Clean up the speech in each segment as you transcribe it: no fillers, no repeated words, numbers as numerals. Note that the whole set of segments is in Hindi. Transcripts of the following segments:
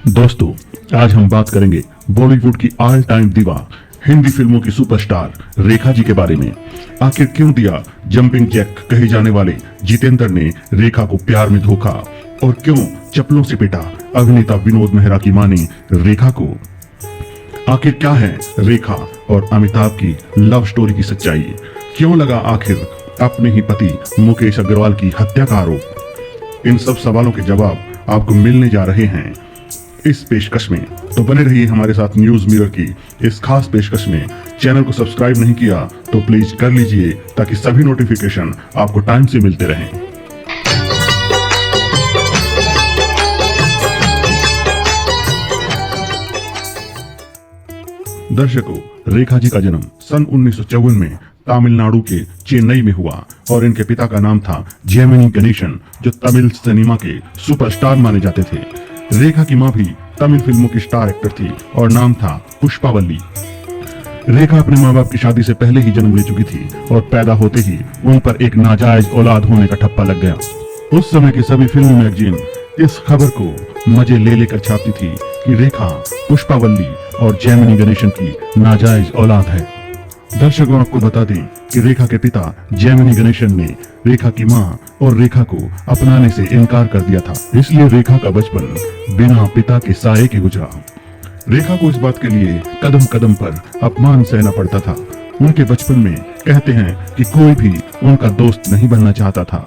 दोस्तों, आज हम बात करेंगे बॉलीवुड की ऑल टाइम दीवा, हिंदी फिल्मों की सुपरस्टार रेखा जी के बारे में। आखिर क्यों दिया जंपिंग जैक कहे जाने वाले जितेंद्र ने रेखा को प्यार में धोखा, और क्यों चप्पलों से पिटा अभिनेता विनोद मेहरा की मां ने रेखा को। आखिर क्या है रेखा और अमिताभ की लव स्टोरी की सच्चाई, क्यों लगा आखिर अपने ही पति मुकेश अग्रवाल की हत्या का आरोप। इन सब सवालों के जवाब आपको मिलने जा रहे हैं इस पेशकश में, तो बने रहिए हमारे साथ न्यूज मिरर की इस खास पेशकश में। चैनल को सब्सक्राइब नहीं किया तो प्लीज कर लीजिए ताकि सभी नोटिफिकेशन आपको टाइम से मिलते रहें। दर्शकों, रेखा जी का जन्म सन 1954 में तमिलनाडु के चेन्नई में हुआ और इनके पिता का नाम था जेमिनी गणेशन, जो तमिल सिनेमा के सुपरस्टार माने जाते थे। रेखा की मां भी तमिल फिल्मों की स्टार एक्टर थी और नाम था पुष्पावल्ली। रेखा अपने माँ बाप की शादी से पहले ही जन्म ले चुकी थी और पैदा होते ही उन पर एक नाजायज औलाद होने का ठप्पा लग गया। उस समय की सभी फिल्म मैगजीन इस खबर को मजे ले लेकर छापती थी कि रेखा पुष्पावल्ली और जेमिनी गणेशन की नाजायज औलाद है। दर्शकों, आपको बता दें कि रेखा के पिता जेमिनी गणेशन ने रेखा की मां और रेखा को अपनाने से इनकार कर दिया था, इसलिए रेखा का बचपन बिना पिता के साये के गुजरा। रेखा को इस बात के लिए कदम कदम पर अपमान सहना पड़ता था। उनके बचपन में कहते हैं कि कोई भी उनका दोस्त नहीं बनना चाहता था,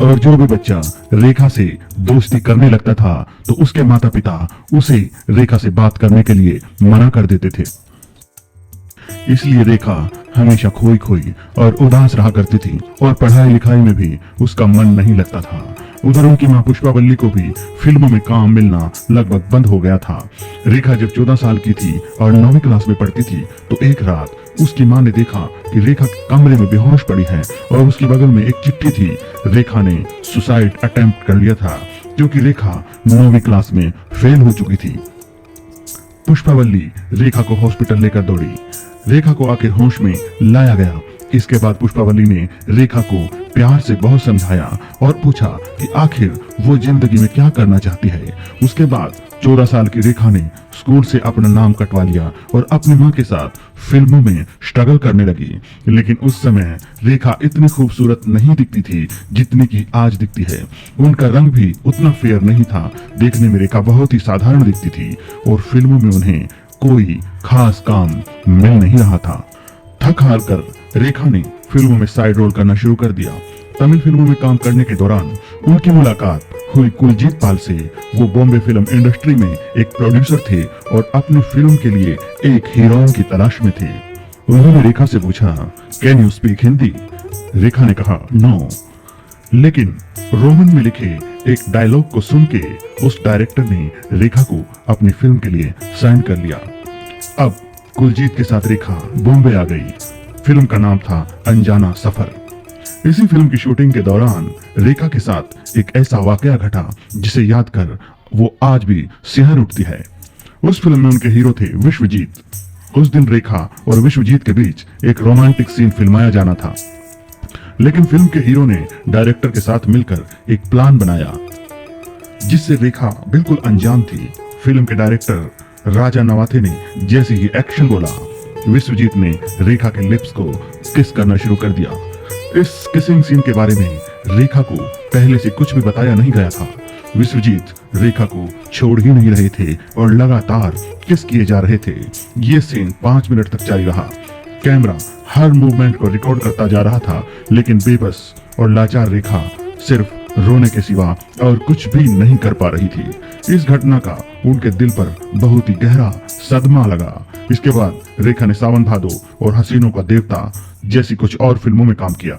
और जो भी बच्चा रेखा से दोस्ती करने लगता था तो उसके माता पिता उसे रेखा से बात करने के लिए मना कर देते थे। इसलिए रेखा हमेशा खोई खोई और उदास रहा करती थी और पढ़ाई लिखाई में भी उसका मन नहीं लगता था। उधर उनकी मां पुष्पावल्ली को भी फिल्मों में काम मिलना लगभग बंद हो गया था। रेखा जब 14 साल की थी और 9वीं क्लास में पढ़ती थी तो एक रात उसकी मां ने देखा कि रेखा कमरे में बेहोश पड़ी है और उसके बगल में एक चिट्ठी थी। रेखा ने सुसाइड अटेम्प्ट कर लिया था क्योंकि रेखा 9वीं क्लास में फेल हो चुकी थी। पुष्पावल्ली रेखा को हॉस्पिटल लेकर दौड़ी। रेखा को आखिर होश में लाया गया। इसके बाद पुष्पावल्ली ने रेखा को प्यार से बहुत समझाया और पूछा कि आखिर वो जिंदगी में क्या करना चाहती है। उसके बाद 14 साल की रेखा ने स्कूल से अपना नाम कटवा लिया और अपनी मां के साथ फिल्मों में स्ट्रगल करने लगी। लेकिन उस समय रेखा इतनी खूबसूरत नहीं दिखती थी जितनी की आज दिखती है। उनका रंग भी उतना फेयर नहीं था। देखने में रेखा बहुत ही साधारण दिखती थी और फिल्मों में उन्हें कोई खास काम मिल नहीं रहा था। थक हार कर रेखा ने फिल्मों में साइड रोल करना शुरू कर दिया। तमिल फिल्मों में काम करने के दौरान उनकी मुलाकात हुई कुलजीत पाल से। वो बॉम्बे फिल्म इंडस्ट्री में एक प्रोड्यूसर थे और अपनी फिल्म के लिए एक हीरोइन की तलाश में थे। उन्होंने रेखा से पूछा, कैन यू स्पीक हिंदी? रेखा ने कहा, नो। लेकिन रोमन में लिखे एक डायलॉग को सुन के उस डायरेक्टर ने रेखा को अपनी फिल्म के लिए साइन कर लिया। अब कुलजीत के साथ रेखा बॉम्बे आ गई। फिल्म का नाम था अनजाना सफर। इसी फिल्म की शूटिंग के दौरान रेखा के साथ एक ऐसा वाकया घटा जिसे याद कर वो आज भी सिहर उठती है। उस फिल्म में उनके हीरो थे विश्वजीत। उस दिन रेखा और विश्वजीत के बीच एक रोमांटिक सीन फिल्माया जाना था, लेकिन फिल्म के हीरो ने डायरेक्टर के साथ मिलकर एक प्लान बनाया जिससे रेखा बिल्कुल अनजान थी। फिल्म के डायरेक्टर राजा नवाथे ने जैसे ही एक्शन बोला, विश्वजीत ने रेखा के लिप्स को किस करना शुरू कर दिया। इस किसिंग सीन के बारे में रेखा को पहले से कुछ भी बताया नहीं गया था। विश्वजीत रेखा को छोड़ ही नहीं रहे थे और लगातार किस किए जा रहे थे। ये सीन 5 मिनट तक जारी रहा। कैमरा हर मूवमेंट को रिकॉर्ड करता जा रहा था, लेकिन बेबस और लाचार रेखा सिर्फ रोने के सिवा और कुछ भी नहीं कर पा रही थी। इस घटना का उनके दिल पर बहुत ही गहरा सदमा लगा। इसके बाद रेखा ने सावन भादो और हसीनों का देवता जैसी कुछ और फिल्मों में काम किया।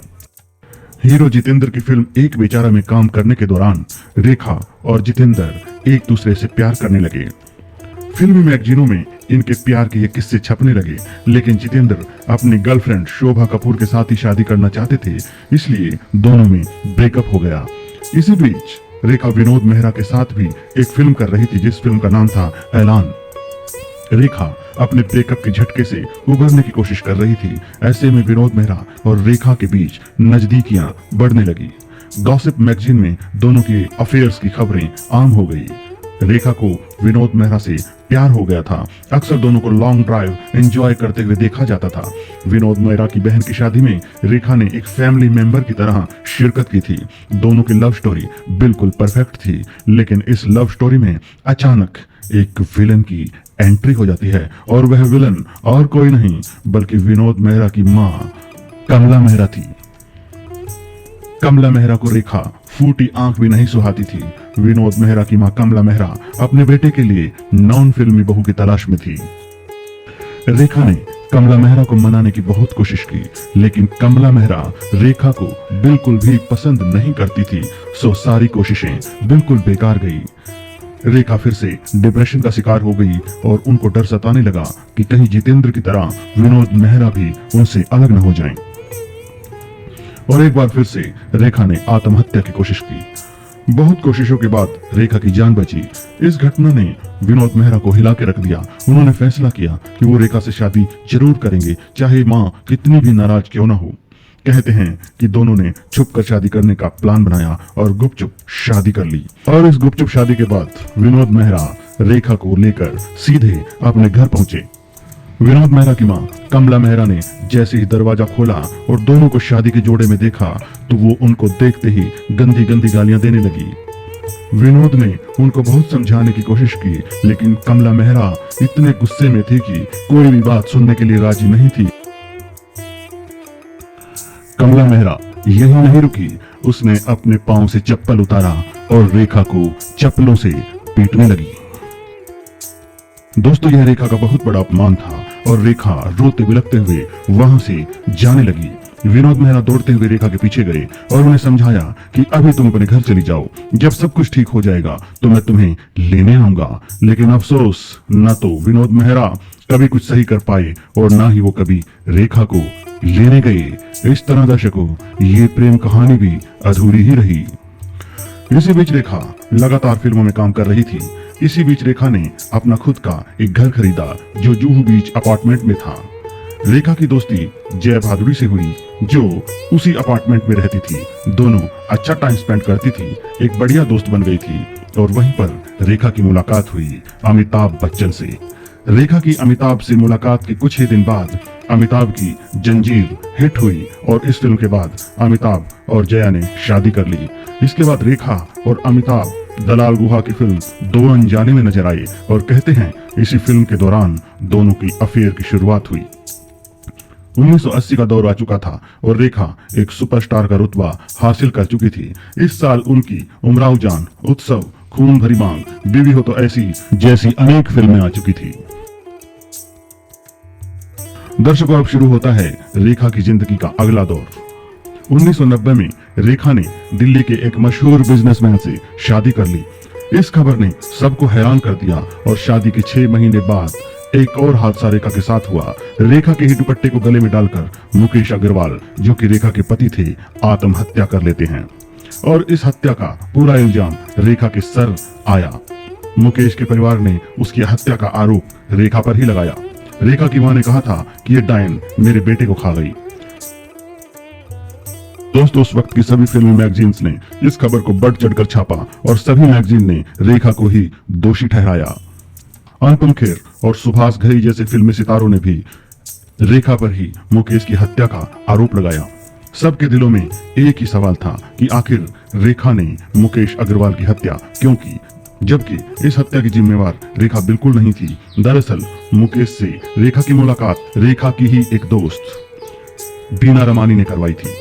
हीरो जितेंद्र की फिल्म एक बेचारा में काम करने के दौरान रेखा और जितेंद्र एक दूसरे से प्यार करने लगे। फिल्मी मैगजीनों में इनके प्यार के ये किस्से छपने लगे, लेकिन जितेंद्र अपनी गर्लफ्रेंड शोभा कपूर के साथ ही शादी करना चाहते थे, इसलिए दोनों में ब्रेकअप हो गया। इसी बीच रेखा विनोद मेहरा के साथ भी एक फिल्म कर रही थी जिस फिल्म का नाम था ऐलान। रेखा अपने ब्रेकअप के झटके से उभरने की कोशिश कर रही थी। ऐसे में विनोद मेहरा और रेखा के बीच नजदीकियां बढ़ने लगी। गॉसिप मैगजीन में दोनों के अफेयर्स की खबरें आम हो गई। रेखा को विनोद मेहरा से प्यार हो गया था। अक्सर दोनों को लॉन्ग ड्राइव एंजॉय करते हुए देखा जाता था। विनोद मेहरा की बहन की शादी में रेखा ने एक फैमिली मेंबर की तरह शिरकत की थी। दोनों की लव स्टोरी बिल्कुल परफेक्ट थी, लेकिन इस लव स्टोरी में अचानक एक विलन की एंट्री हो जाती है, और वह विलन और कोई नहीं बल्कि विनोद मेहरा की मां कमला मेहरा थी। कमला मेहरा को रेखा फूटी आंख भी नहीं सुहाती थी। विनोद मेहरा की मां कमला मेहरा अपने बेटे के लिए नॉन फिल्मी बहू की तलाश में थी। रेखा ने कमला मेहरा को मनाने की बहुत कोशिश की, लेकिन कमला मेहरा रेखा को बिल्कुल भी पसंद नहीं करती थी। सो सारी कोशिशें बिल्कुल बेकार गई। रेखा फिर से डिप्रेशन का शिकार हो गई और उनको डर सताने लगा कि कहीं जितेंद्र की तरह विनोद मेहरा भी उनसे अलग न हो जाएं। और एक बार फिर से रेखा ने आत्महत्या की कोशिश की। बहुत कोशिशों के बाद रेखा की जान बची। इस घटना ने विनोद मेहरा को हिला के रख दिया। उन्होंने फैसला किया कि वो रेखा से शादी जरूर करेंगे, चाहे मां कितनी भी नाराज क्यों ना हो। कहते हैं कि दोनों ने छुप कर शादी करने का प्लान बनाया और गुपचुप शादी कर ली। और इस गुपचुप शादी के बाद विनोद मेहरा रेखा को लेकर सीधे अपने घर पहुंचे। विनोद मेहरा की मां कमला मेहरा ने जैसे ही दरवाजा खोला और दोनों को शादी के जोड़े में देखा तो वो उनको देखते ही गंदी गंदी गालियां देने लगी। विनोद ने उनको बहुत समझाने की कोशिश की, लेकिन कमला मेहरा इतने गुस्से में थी कि कोई भी बात सुनने के लिए राजी नहीं थी। कमला मेहरा यही नहीं रुकी, उसने अपने पांव से चप्पल उतारा और रेखा को चप्पलों से पीटने लगी। दोस्तों, यह रेखा का बहुत बड़ा अपमान था और रेखा रोते बिलखते हुए वहां से जाने लगी। विनोद मेहरा दौड़ते हुए रेखा के पीछे गए और उन्हें समझाया कि अभी तुम अपने घर चली जाओ, जब सब कुछ ठीक हो जाएगा तो मैं तुम्हें लेने आऊंगा। लेकिन अफसोस, न तो विनोद मेहरा कभी कुछ सही कर पाए और ना ही वो कभी रेखा को लेने गए। इस तरह दर्शकों, ये प्रेम कहानी भी अधूरी ही रही। इसी बीच रेखा लगातार फिल्मों में काम कर रही थी। इसी बीच रेखा ने अपना खुद का एक घर खरीदा जो जूहू बीच अपार्टमेंट में था। रेखा की दोस्ती जय भादुड़ी से हुई जो उसी अपार्टमेंट में रहती थी। दोनों अच्छा टाइम स्पेंड करती थी, एक बढ़िया दोस्त बन गई थी। और वहीं पर रेखा की मुलाकात हुई अमिताभ बच्चन से। रेखा की अमिताभ से मुलाकात के कुछ ही दिन बाद अमिताभ की जंजीर हिट हुई और इस फिल्म के बाद अमिताभ और जया ने शादी कर ली। इसके बाद रेखा और अमिताभ दलाल गुहा की फिल्म दो अनजाने में नजर आए और कहते हैं इसी फिल्म के दौरान दोनों की अफेयर की शुरुआत हुई। 1980 का दौर आ चुका था और रेखा एक सुपरस्टार का रुतबा हासिल कर चुकी थी। इस साल उनकी उमराव जान, उत्सव, खून भरी मांग, बीवी हो तो ऐसी जैसी अनेक फिल्में आ चुकी थी। दर्शकों, अब शुरू होता है रेखा की जिंदगी का अगला दौर। 1990 में रेखा ने दिल्ली के एक मशहूर बिजनेसमैन से शादी कर ली। इस खबर ने सबको हैरान कर दिया और शादी के 6 महीने बाद एक और हादसा रेखा के साथ हुआ। रेखा के ही दुपट्टे को गले में डालकर मुकेश अग्रवाल, जो कि रेखा के पति थे, आत्महत्या कर लेते हैं और इस हत्या का पूरा इल्जाम रेखा के सर आया। मुकेश के परिवार ने उसकी हत्या का आरोप रेखा पर ही लगाया। रेखा की मां ने कहा था कि ये डायन मेरे बेटे को खा गई। दोस्तों, उस वक्त की सभी फिल्मी मैगजीन्स ने इस खबर को बढ़ चढ़कर छापा और सभी मैगजीन ने रेखा को ही दोषी ठहराया। अनुपम खेर और सुभाष घई जैसे फिल्मी सितारों ने भी रेखा पर ही मुकेश की हत्या का आरोप लगाया। सबके दिलों में एक ही सवाल था कि आखिर रेखा ने मुकेश अग्रवाल की हत्या क्यों की, जबकि इस हत्या की जिम्मेवार रेखा बिल्कुल नहीं थी। दरअसल मुकेश से रेखा की मुलाकात रेखा की ही एक दोस्त बीना रमानी ने करवाई थी।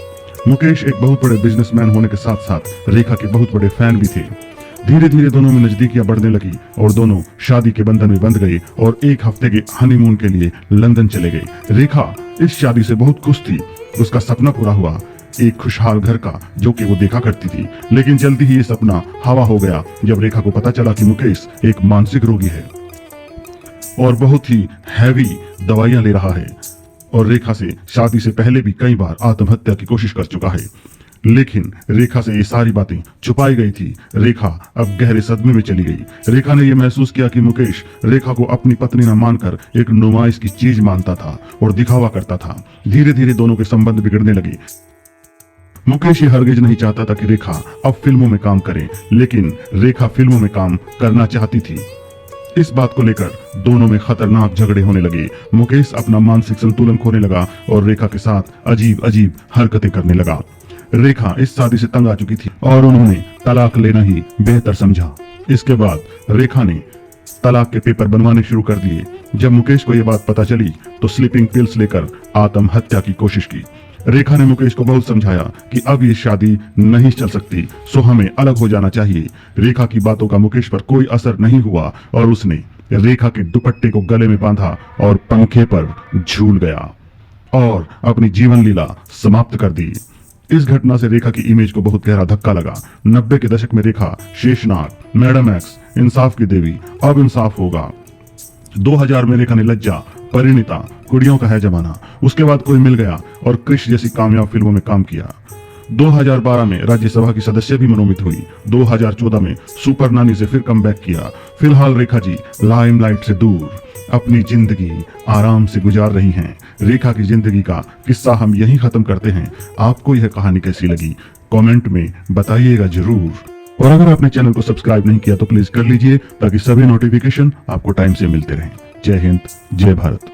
मुकेश एक बहुत बड़े बिजनेसमैन होने के साथ साथ रेखा के बहुत बड़े फैन भी थे। धीरे धीरे दोनों में नजदीकियां बढ़ने लगी और दोनों शादी के बंधन में बंध गए और एक हफ्ते के हनीमून के लिए लंदन चले गए। रेखा इस शादी से बहुत खुश थी। उसका सपना पूरा हुआ, एक खुशहाल घर का, जो कि वो देखा करती थी। लेकिन जल्दी ही ये सपना हवा हो गया जब रेखा को पता चला कि मुकेश एक मानसिक रोगी है और बहुत ही हैवी दवाइयां ले रहा है और रेखा से शादी से पहले भी कई बार आत्महत्या की कोशिश कर चुका है। लेकिन रेखा से ये सारी बातें छुपाई गई थी। रेखा अब गहरे सदमे में चली गई। रेखा ने यह महसूस किया कि मुकेश रेखा को अपनी पत्नी न मानकर एक नुमाइश की चीज मानता था और दिखावा करता था। धीरे धीरे दोनों के संबंध बिगड़ने लगे। मुकेश ये हरगिज नहीं चाहता था कि रेखा अब फिल्मों में काम करे, लेकिन रेखा फिल्मों में काम करना चाहती थी। इस बात को लेकर दोनों में खतरनाक झगड़े होने लगे। मुकेश अपना मानसिक संतुलन खोने लगा और रेखा के साथ अजीब अजीब हरकतें करने लगा। रेखा इस शादी से तंग आ चुकी थी और उन्होंने तलाक लेना ही बेहतर समझा। इसके बाद रेखा ने तलाक के पेपर बनवाने शुरू कर दिए। जब मुकेश को यह बात पता चली तो स्लीपिंग पिल्स लेकर आत्महत्या की कोशिश की। रेखा ने मुकेश को बहुत समझाया कि अब ये शादी नहीं चल सकती, सो हमें अलग हो जाना चाहिए। रेखा की बातों का मुकेश पर कोई असर नहीं हुआ और उसने रेखा के दुपट्टे को गले में बांधा और पंखे पर झूल गया और अपनी जीवन लीला समाप्त कर दी। इस घटना से रेखा की इमेज को बहुत गहरा धक्का लगा। 90 के दशक में रेखा, शेषनाग, मैडम एक्स, इंसाफ की देवी, अब इंसाफ होगा। 2000 में रेखा ने लज्जा, परिणीता, कुड़ियों का है जमाना, उसके बाद कोई मिल गया और क्रिश जैसी कामयाब फिल्मों में काम किया। 2012 में राज्यसभा की सदस्य भी मनोनीत हुई। 2014 में सुपर नानी से फिर कमबैक किया। फिलहाल रेखा जी लाइमलाइट से दूर अपनी जिंदगी आराम से गुजार रही हैं। रेखा की जिंदगी का किस्सा हम यहीं खत्म करते हैं। आपको यह कहानी कैसी लगी कमेंट में बताइएगा जरूर। और अगर आपने चैनल को सब्सक्राइब नहीं किया तो प्लीज कर लीजिए ताकि सभी नोटिफिकेशन आपको टाइम से मिलते रहें। जय हिंद, जय भारत।